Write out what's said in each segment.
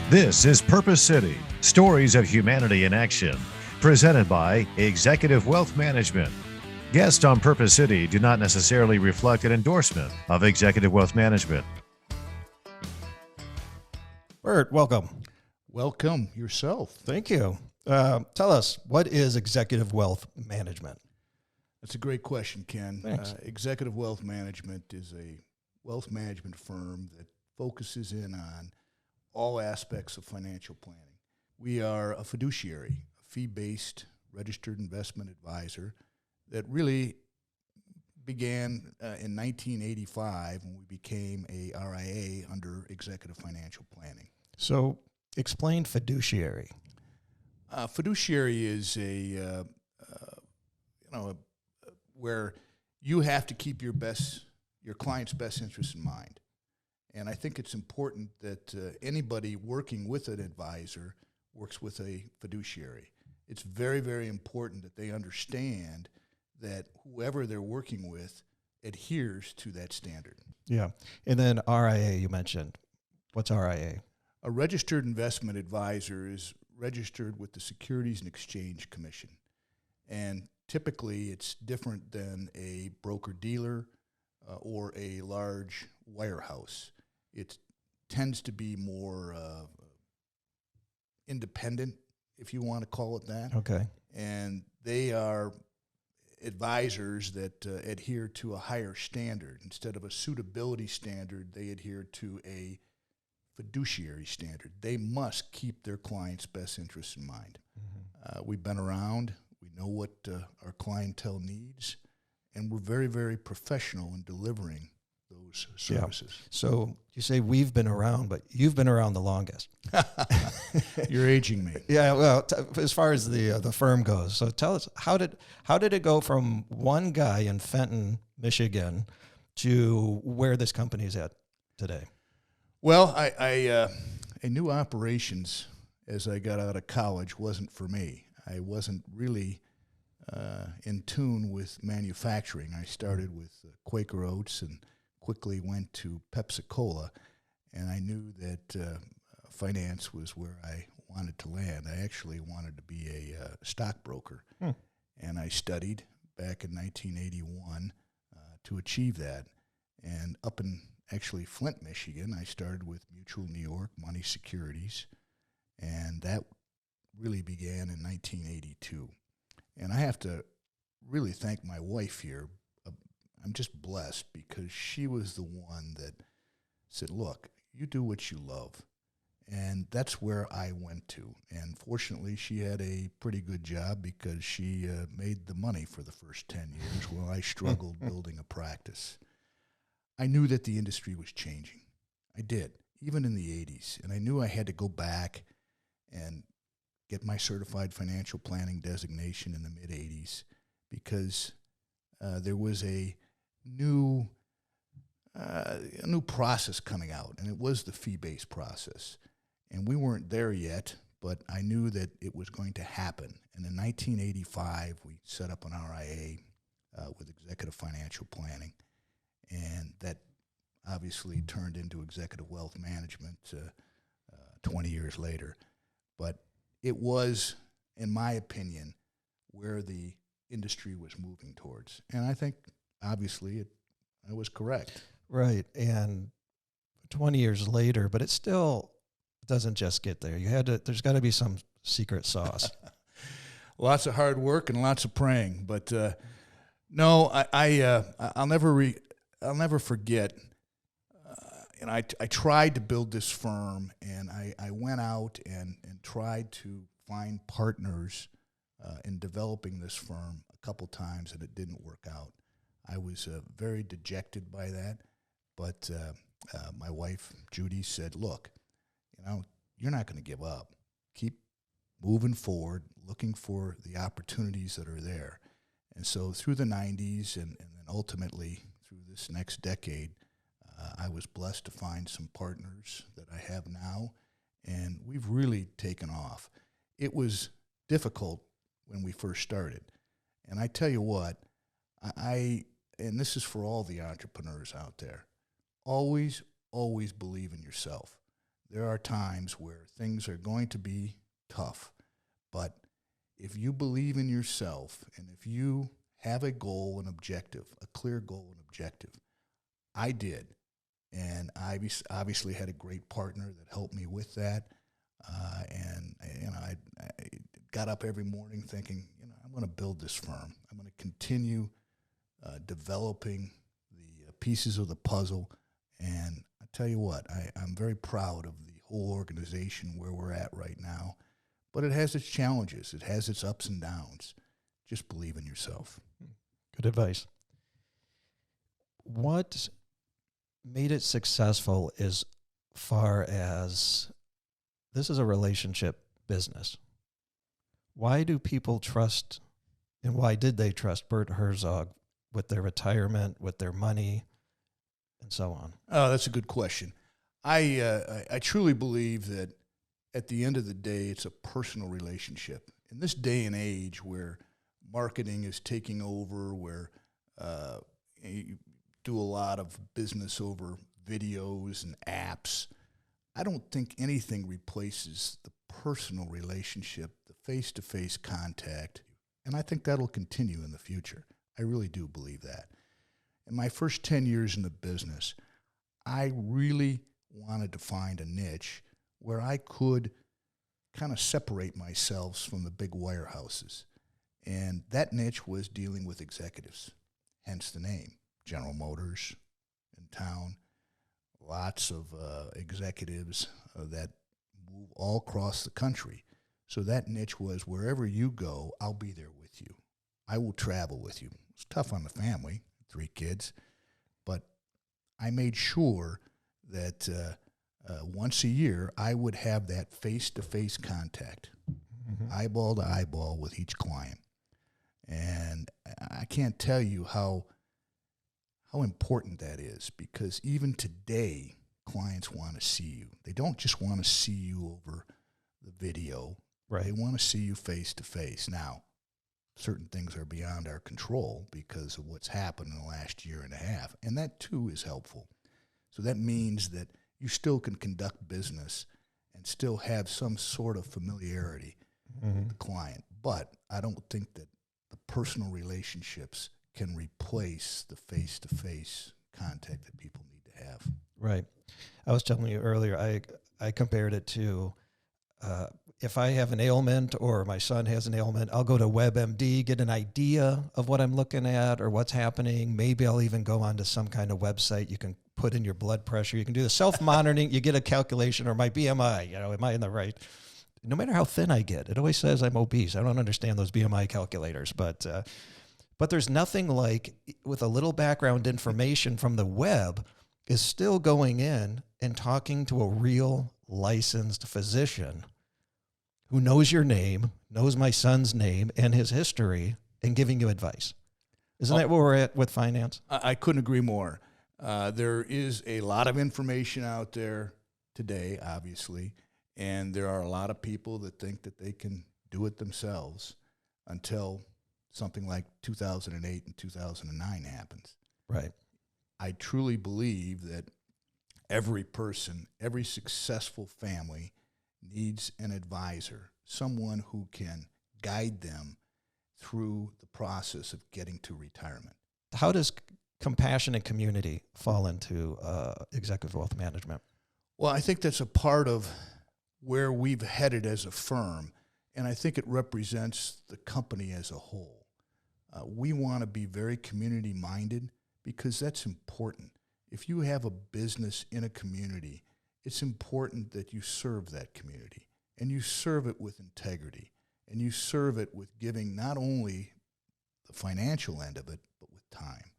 This is Purpose City, Stories of Humanity in Action, presented by Executive Wealth Management. Guests on Purpose City do not necessarily reflect an endorsement of Executive Wealth Management. Bert, welcome. Welcome yourself. Thank you. Tell us, what is Executive Wealth Management? That's a great question, Ken. Thanks. Executive Wealth Management is a wealth management firm that focuses in on all aspects of financial planning. We are a fiduciary, a fee-based registered investment advisor that really began in 1985 when we became a RIA under Executive Financial Planning. So, explain fiduciary. Fiduciary is where you have to keep your client's best interest in mind. And I think it's important that anybody working with an advisor works with a fiduciary. It's very, very important that they understand that whoever they're working with adheres to that standard. Yeah. And then RIA, you mentioned. What's RIA? A registered investment advisor is registered with the Securities and Exchange Commission. And typically it's different than a broker-dealer or a large wirehouse. It tends to be more independent, if you want to call it that. Okay. And they are advisors that adhere to a higher standard. Instead of a suitability standard, they adhere to a fiduciary standard. They must keep their client's best interests in mind. Mm-hmm. We've been around. We know what our clientele needs, and we're very, very professional in delivering those services. Yeah. So you say we've been around, but you've been around the longest. You're aging me. Yeah. Well, as far as the firm goes, so tell us how did it go from one guy in Fenton, Michigan, to where this company is at today? Well, I knew operations as I got out of college wasn't for me. I wasn't really in tune with manufacturing. I started with Quaker Oats and quickly went to Pepsi-Cola, and I knew that finance was where I wanted to land. I actually wanted to be a stockbroker, and I studied back in 1981 to achieve that. And up in actually Flint, Michigan, I started with Mutual New York Money Securities, and that really began in 1982. And I have to really thank my wife here. I'm just blessed because she was the one that said, look, you do what you love. And that's where I went to. And fortunately, she had a pretty good job because she made the money for the first 10 years while I struggled building a practice. I knew that the industry was changing. I did, even in the 80s. And I knew I had to go back and get my certified financial planning designation in the mid-80s because there was a new process coming out, and it was the fee-based process. And we weren't there yet, but I knew that it was going to happen. And in 1985, we set up an RIA with Executive Financial Planning, and that obviously turned into Executive Wealth Management 20 years later. But it was, in my opinion, where the industry was moving towards. And I think, obviously, I was correct. Right. And 20 years later, but it still doesn't just get there. There's got to be some secret sauce. Lots of hard work and lots of praying. But no, I'll never forget. And I tried to build this firm, and I went out and tried to find partners in developing this firm a couple times, and it didn't work out. I was very dejected by that, but my wife, Judy, said, look, you're not going to give up. Keep moving forward, looking for the opportunities that are there. And so through the 90s and then ultimately through this next decade, I was blessed to find some partners that I have now, and we've really taken off. It was difficult when we first started. And I tell you what, and this is for all the entrepreneurs out there, always believe in yourself. there are times where things are going to be tough, but if you believe in yourself and if you have a goal and objective, a clear goal and objective, I did, and I obviously had a great partner that helped me with that, and I got up every morning thinking, I'm going to build this firm. I'm going to continue developing the pieces of the puzzle, and I tell you what, I'm very proud of the whole organization where we're at right now. But it has its challenges. It has its ups and downs. Just believe in yourself. Good advice. What made it successful as far as this is a relationship business? Why do people trust, and why did they trust Bert Herzog with their retirement, with their money, and so on? Oh, that's a good question. I truly believe that at the end of the day, it's a personal relationship. In this day and age where marketing is taking over, where you do a lot of business over videos and apps, I don't think anything replaces the personal relationship, the face-to-face contact, and I think that'll continue in the future. I really do believe that. In my first 10 years in the business, I really wanted to find a niche where I could kind of separate myself from the big wirehouses. And that niche was dealing with executives, hence the name. General Motors in town, lots of executives that move all across the country. So that niche was wherever you go, I'll be there with you. I will travel with you. It's tough on the family, 3 kids, but I made sure that once a year, I would have that face-to-face contact, eyeball to eyeball with each client. And I can't tell you how important that is, because even today, clients want to see you. They don't just want to see you over the video. Right. They want to see you face-to-face. Now, certain things are beyond our control because of what's happened in the last year and a half, and that, too, is helpful. So that means that you still can conduct business and still have some sort of familiarity with the client. But I don't think that the personal relationships can replace the face-to-face contact that people need to have. Right. I was telling you earlier, I compared it to if I have an ailment or my son has an ailment, I'll go to WebMD, get an idea of what I'm looking at or what's happening. Maybe I'll even go onto some kind of website. You can put in your blood pressure. You can do the self-monitoring. You get a calculation, or my BMI, am I in the right? No matter how thin I get, it always says I'm obese. I don't understand those BMI calculators, but there's nothing like, with a little background information from the web, is still going in and talking to a real licensed physician who knows your name, knows my son's name and his history, and giving you advice. Isn't that where we're at with finance? I couldn't agree more. There is a lot of information out there today, obviously, and there are a lot of people that think that they can do it themselves until something like 2008 and 2009 happens. Right. I truly believe that every person, every successful family needs an advisor, someone who can guide them through the process of getting to retirement. How does compassion and community fall into executive wealth management? Well, I think that's a part of where we've headed as a firm, and I think it represents the company as a whole. We want to be very community-minded because that's important. If you have a business in a community, it's important that you serve that community, and you serve it with integrity, and you serve it with giving not only the financial end of it, but with time.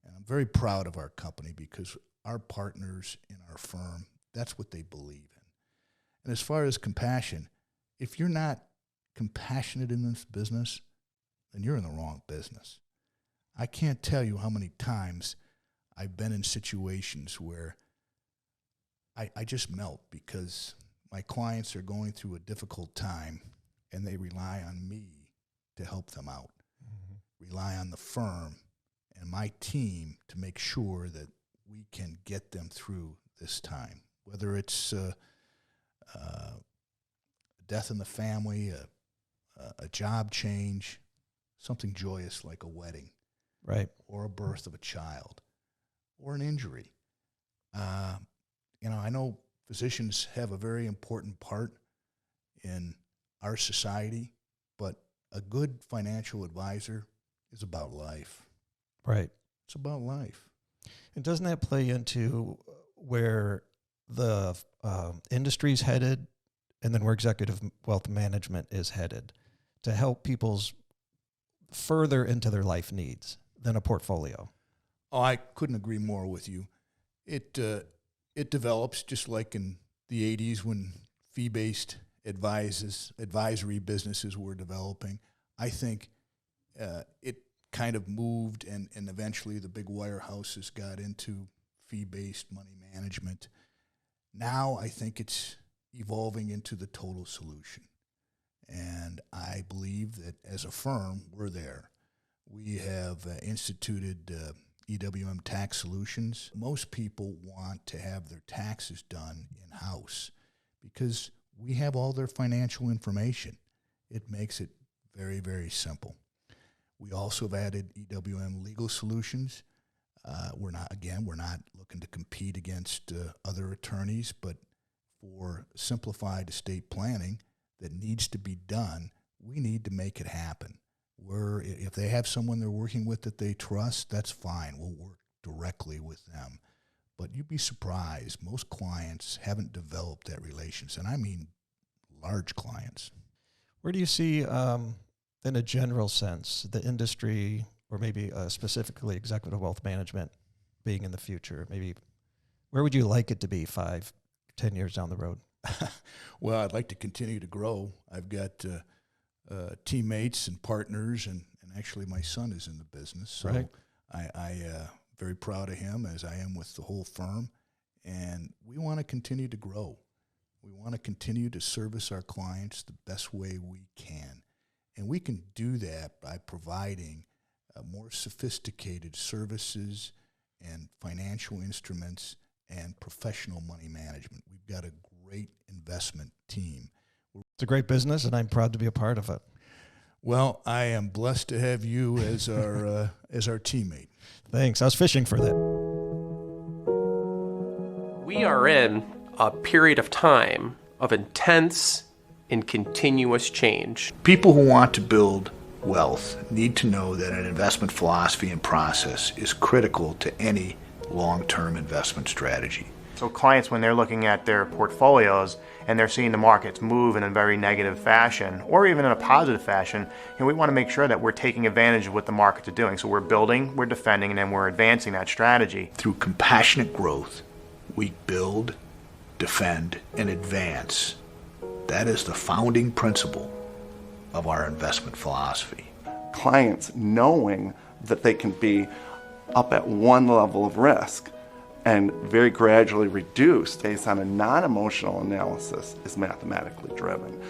And I'm very proud of our company because our partners in our firm, that's what they believe in. And as far as compassion, if you're not compassionate in this business, then you're in the wrong business. I can't tell you how many times I've been in situations where I just melt because my clients are going through a difficult time and they rely on me to help them out, rely on the firm and my team to make sure that we can get them through this time, whether it's death in the family, a job change, something joyous like a wedding, Right. or a birth of a child, or an injury. I know physicians have a very important part in our society, but a good financial advisor is about life. Right. It's about life. And doesn't that play into where the industry's headed, and then where executive wealth management is headed, to help people's further into their life needs than a portfolio? Oh, I couldn't agree more with you. It develops just like in the 80s when fee-based advisory businesses were developing. I think it kind of moved, and eventually the big wirehouses got into fee-based money management. Now I think it's evolving into the total solution. And I believe that as a firm, we're there. We have instituted EWM tax solutions. Most people want to have their taxes done in-house because we have all their financial information. It makes it very, very simple. We also have added EWM legal solutions. We're not looking to compete against other attorneys, but for simplified estate planning that needs to be done, we need to make it happen. If they have someone they're working with that they trust, that's fine. We'll work directly with them. But you'd be surprised, most clients haven't developed that relationship, and I mean large clients. Where do you see, in a general sense, the industry, or maybe specifically executive wealth management, being in the future? Maybe where would you like it to be 5, 10 years down the road? Well, I'd like to continue to grow. I've got teammates and partners, and actually my son is in the business. So right. I very proud of him, as I am with the whole firm. And we want to continue to grow. We want to continue to service our clients the best way we can. And we can do that by providing more sophisticated services and financial instruments and professional money management. We've got a great investment team. It's a great business, and I'm proud to be a part of it. Well, I am blessed to have you as our teammate. Thanks. I was fishing for that. We are in a period of time of intense and continuous change. People who want to build wealth need to know that an investment philosophy and process is critical to any long-term investment strategy. So clients, when they're looking at their portfolios and they're seeing the markets move in a very negative fashion or even in a positive fashion, we want to make sure that we're taking advantage of what the markets are doing. So we're building, we're defending, and then we're advancing that strategy. Through compassionate growth, we build, defend, and advance. That is the founding principle of our investment philosophy. Clients knowing that they can be up at one level of risk and very gradually reduced based on a non-emotional analysis is mathematically driven.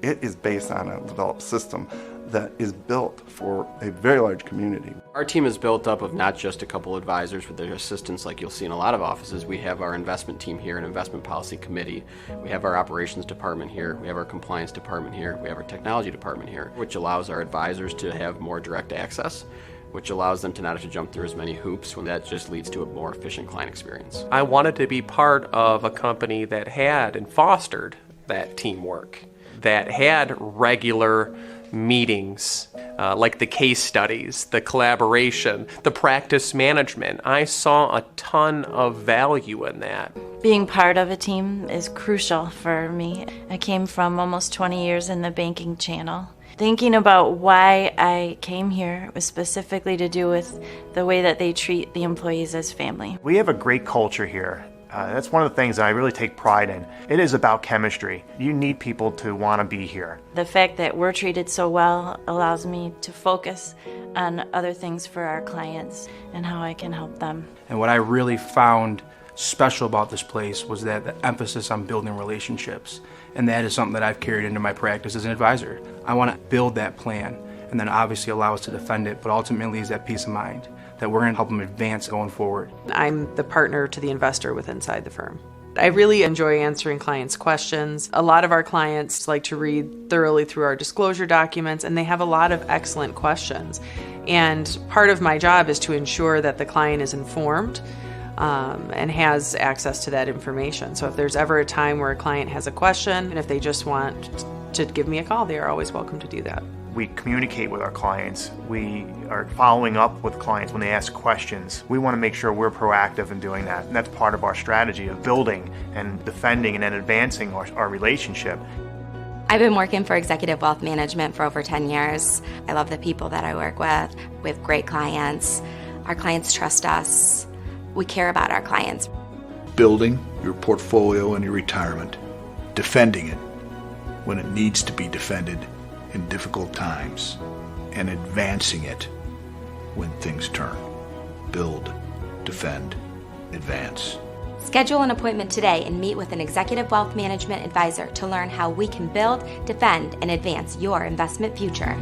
It is based on a developed system that is built for a very large community. Our team is built up of not just a couple advisors with their assistants like you'll see in a lot of offices. We have our investment team here, an investment policy committee. We have our operations department here. We have our compliance department here. We have our technology department here, which allows our advisors to have more direct access, which allows them to not have to jump through as many hoops, when that just leads to a more efficient client experience. I wanted to be part of a company that had and fostered that teamwork, that had regular meetings, like the case studies, the collaboration, the practice management. I saw a ton of value in that. Being part of a team is crucial for me. I came from almost 20 years in the banking channel. Thinking about why I came here was specifically to do with the way that they treat the employees as family. We have a great culture here. That's one of the things that I really take pride in. It is about chemistry. You need people to want to be here. The fact that we're treated so well allows me to focus on other things for our clients and how I can help them. And what I really found special about this place was that the emphasis on building relationships. And that is something that I've carried into my practice as an advisor. I want to build that plan and then obviously allow us to defend it, but ultimately is that peace of mind that we're going to help them advance going forward. I'm the partner to the investor with inside the firm. I really enjoy answering clients' questions. A lot of our clients like to read thoroughly through our disclosure documents, and they have a lot of excellent questions. And part of my job is to ensure that the client is informed and has access to that information. So if there's ever a time where a client has a question, and if they just want to give me a call, they are always welcome to do that. We communicate with our clients. We are following up with clients when they ask questions. We want to make sure we're proactive in doing that. And that's part of our strategy of building and defending and then advancing our relationship. I've been working for Executive Wealth Management for over 10 years. I love the people that I work with. We have great clients. Our clients trust us. We care about our clients. Building your portfolio in your retirement, defending it when it needs to be defended in difficult times, and advancing it when things turn. Build, defend, advance. Schedule an appointment today and meet with an Executive Wealth Management advisor to learn how we can build, defend, and advance your investment future.